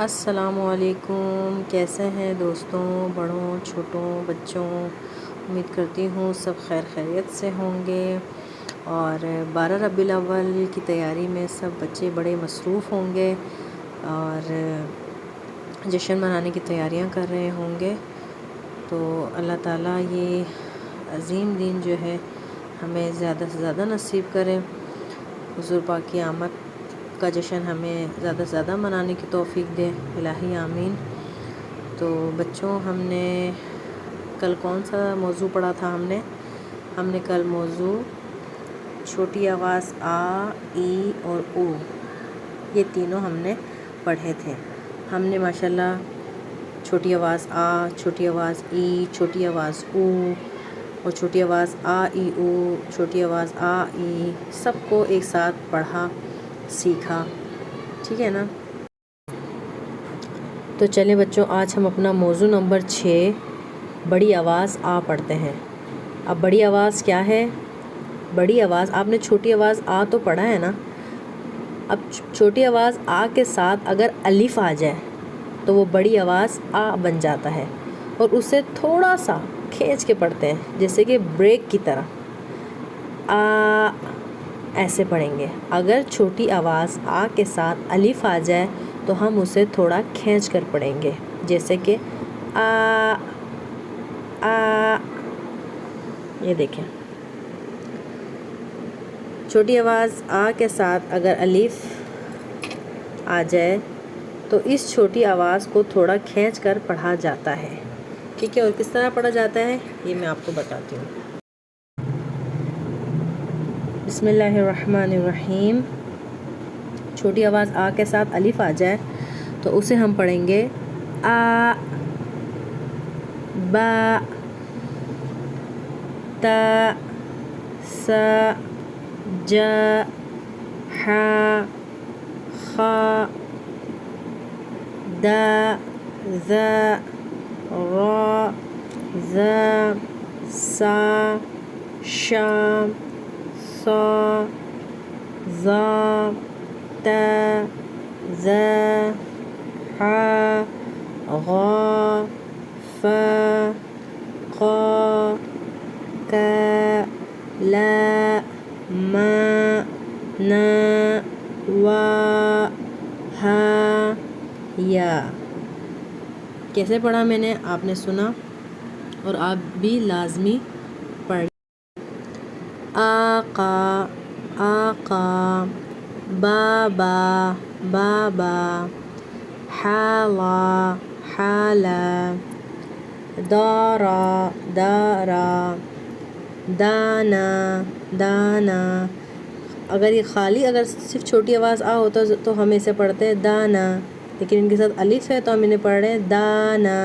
السلام علیکم، کیسے ہیں دوستوں، بڑوں چھوٹوں بچوں؟ امید کرتی ہوں سب خیر خیریت سے ہوں گے اور 12 ربیع الاول کی تیاری میں سب بچے بڑے مصروف ہوں گے اور جشن منانے کی تیاریاں کر رہے ہوں گے۔ تو اللہ تعالیٰ یہ عظیم دن جو ہے ہمیں زیادہ سے زیادہ نصیب کرے، حضور پاک کی آمد کا جشن ہمیں زیادہ سے زیادہ منانے کی توفیق دے، الہی آمین۔ تو بچوں، ہم نے کل کون سا موضوع پڑھا تھا؟ ہم نے کل موضوع چھوٹی آواز آ، ای اور او، یہ تینوں ہم نے پڑھے تھے۔ ہم نے ماشاءاللہ چھوٹی آواز آ، چھوٹی آواز ای، چھوٹی آواز او اور چھوٹی آواز آ ای او، چھوٹی آواز آ ای، سب کو ایک ساتھ پڑھا، سیکھا، ٹھیک ہے نا؟ تو چلیں بچوں، آج ہم اپنا موضوع نمبر 6 بڑی آواز آ پڑھتے ہیں۔ اب بڑی آواز کیا ہے؟ بڑی آواز، آپ نے چھوٹی آواز آ تو پڑھا ہے نا؟ اب چھوٹی آواز آ کے ساتھ اگر الف آ جائے تو وہ بڑی آواز آ بن جاتا ہے، اور اسے تھوڑا سا کھینچ کے پڑھتے ہیں، جیسے کہ بریک کی طرح، آ ایسے پڑھیں گے۔ اگر چھوٹی آواز آ کے ساتھ الف آ جائے تو ہم اسے تھوڑا کھینچ کر پڑھیں گے، جیسے کہ آ آ۔ یہ دیکھیں، چھوٹی آواز آ کے ساتھ اگر الف آ جائے تو اس چھوٹی آواز کو تھوڑا کھینچ کر پڑھا جاتا ہے، ٹھیک ہے؟ اور کس طرح پڑھا جاتا ہے یہ میں آپ کو بتاتی ہوں۔ بسم اللہ الرحمن الرحیم۔ چھوٹی آواز آ کے ساتھ الف آ جائے تو اسے ہم پڑھیں گے آ، با، تا، سا، جا، حا، خا، دا، ذا، را، ذا، سا، شا، صا، ظا، تا، ذا، حا، غا، فا، قا، کا، لا، ما، نا، وا، ہا، یا۔ کیسے پڑھا میں نے؟ آپ نے سنا اور آپ بھی لازمی پڑھ۔ آقا، آقا، بابا، بابا، حالا، حالا، دارا، دارا، دانا، دانا۔ اگر یہ خالی اگر صرف چھوٹی آواز آ ہوتا تو ہم اسے پڑھتے ہیں دانا، لیکن ان کے ساتھ الف ہے تو ہم انہیں پڑھ رہے ہیں دانا۔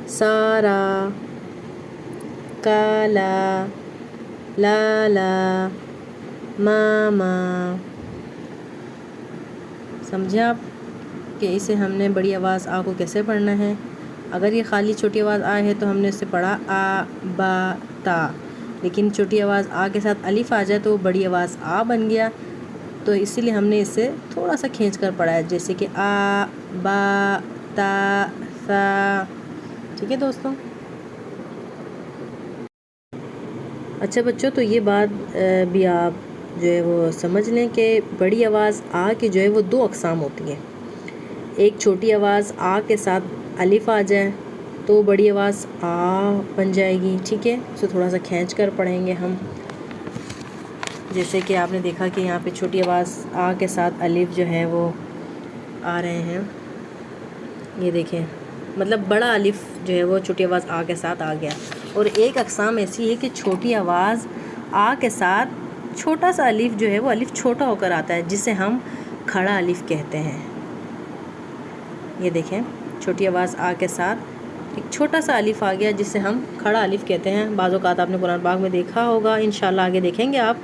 سارا، کالا، لالا، ماما۔ سمجھے آپ کہ اسے ہم نے بڑی آواز آ کو کیسے پڑھنا ہے؟ اگر یہ خالی چھوٹی آواز آ ہے تو ہم نے اسے پڑھا آ، با، تا، لیکن چھوٹی آواز آ کے ساتھ الف آ جائے تو وہ بڑی آواز آ بن گیا، تو اسی لیے ہم نے اسے تھوڑا سا کھینچ کر پڑھا ہے، جیسے کہ آ، با، تا، سا، ٹھیک ہے دوستوں؟ اچھا بچوں، تو یہ بات بھی آپ جو ہے وہ سمجھ لیں کہ بڑی آواز آ کی جو ہے وہ 2 اقسام ہوتی ہیں۔ ایک چھوٹی آواز آ کے ساتھ الف آ جائے تو بڑی آواز آ بن جائے گی، ٹھیک ہے؟ اسے تھوڑا سا کھینچ کر پڑھیں گے ہم، جیسے کہ آپ نے دیکھا کہ یہاں پہ چھوٹی آواز آ کے ساتھ الف جو ہے وہ آ رہے ہیں، یہ دیکھیں، مطلب بڑا الف جو ہے وہ چھوٹی آواز آ کے ساتھ آ گیا۔ اور ایک اقسام ایسی ہے کہ چھوٹی آواز آ کے ساتھ چھوٹا سا الف جو ہے وہ الف چھوٹا ہو کر آتا ہے، جسے ہم کھڑا الف کہتے ہیں۔ یہ دیکھیں، چھوٹی آواز آ کے ساتھ ایک چھوٹا سا الف آ گیا جسے ہم کھڑا الف کہتے ہیں۔ بعض اوقات آپ نے قرآن پاک میں دیکھا ہوگا، انشاءاللہ آگے دیکھیں گے آپ،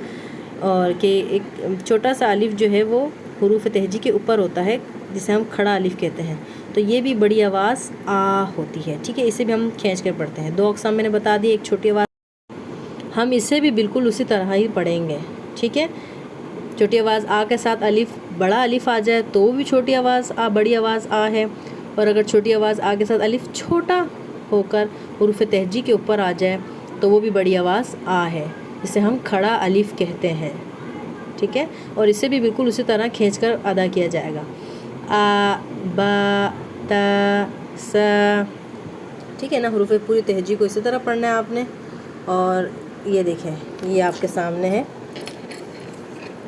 اور کہ ایک چھوٹا سا الف جو ہے وہ حروف تہجی کے اوپر ہوتا ہے، جسے ہم کھڑا الف کہتے ہیں، تو یہ بھی بڑی آواز آ ہوتی ہے، ٹھیک ہے؟ اسے بھی ہم کھینچ کر پڑھتے ہیں۔ 2 اقسام میں نے بتا دی، ایک چھوٹی آواز، ہم اسے بھی بالکل اسی طرح ہی پڑھیں گے، ٹھیک ہے؟ چھوٹی آواز آ کے ساتھ الف بڑا الف آ جائے تو وہ بھی چھوٹی آواز آ، بڑی آواز آ ہے، اور اگر چھوٹی آواز آ کے ساتھ الف چھوٹا ہو کر حروف تہجی کے اوپر آ جائے تو وہ بھی بڑی آواز آ ہے، اسے ہم کھڑا الف کہتے ہیں، ٹھیک ہے؟ اور اسے بھی بالکل اسی طرح کھینچ کر ادا کیا جائے گا، آ با تا سا، ٹھیک ہے نا؟ حروف پوری تہجی کو اسی طرح پڑھنا ہے آپ نے۔ اور یہ دیکھیں، یہ آپ کے سامنے ہے،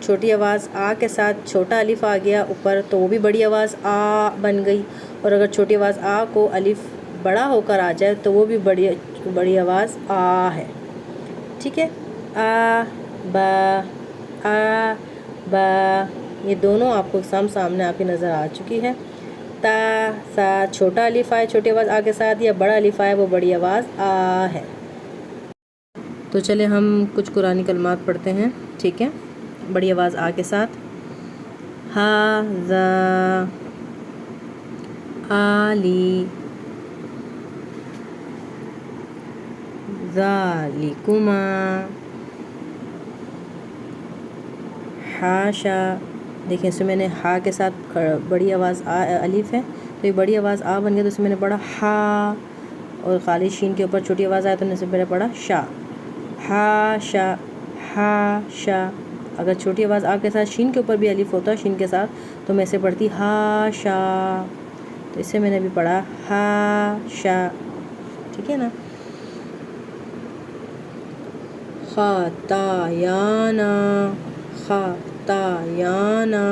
چھوٹی آواز آ کے ساتھ چھوٹا الف آ گیا اوپر تو وہ بھی بڑی آواز آ بن گئی، اور اگر چھوٹی آواز آ کو الف بڑا ہو کر آ جائے تو وہ بھی بڑی آواز آ ہے، ٹھیک ہے؟ آ با، یہ دونوں آپ کو سامنے آپ کی نظر آ چکی ہے۔ تا سا، چھوٹا الف آئے چھوٹی آواز آ کے ساتھ، یا بڑا الف آئے وہ بڑی آواز آ ہے۔ تو چلے ہم کچھ قرآنی کلمات پڑھتے ہیں، ٹھیک ہے؟ بڑی آواز آ کے ساتھ، ھذا آلی، ذالکما، حاشا، دیکھیں اس میں میں نے ہا کے ساتھ بڑی آواز آ الف ہے تو یہ بڑی آواز آ بن گیا، تو اس میں نے پڑھا ہا، اور خالی شین کے اوپر چھوٹی آواز آئے تو نے سے پہلے پڑھا شا، حاشا، حاشا۔ اگر چھوٹی آواز آ کے ساتھ شین کے اوپر بھی الف ہوتا شین کے ساتھ تو میں اسے پڑھتی حاشا، تو اسے میں نے بھی پڑھا حاشا، ٹھیک ہے نا؟ خاتایانا، خاتایانا،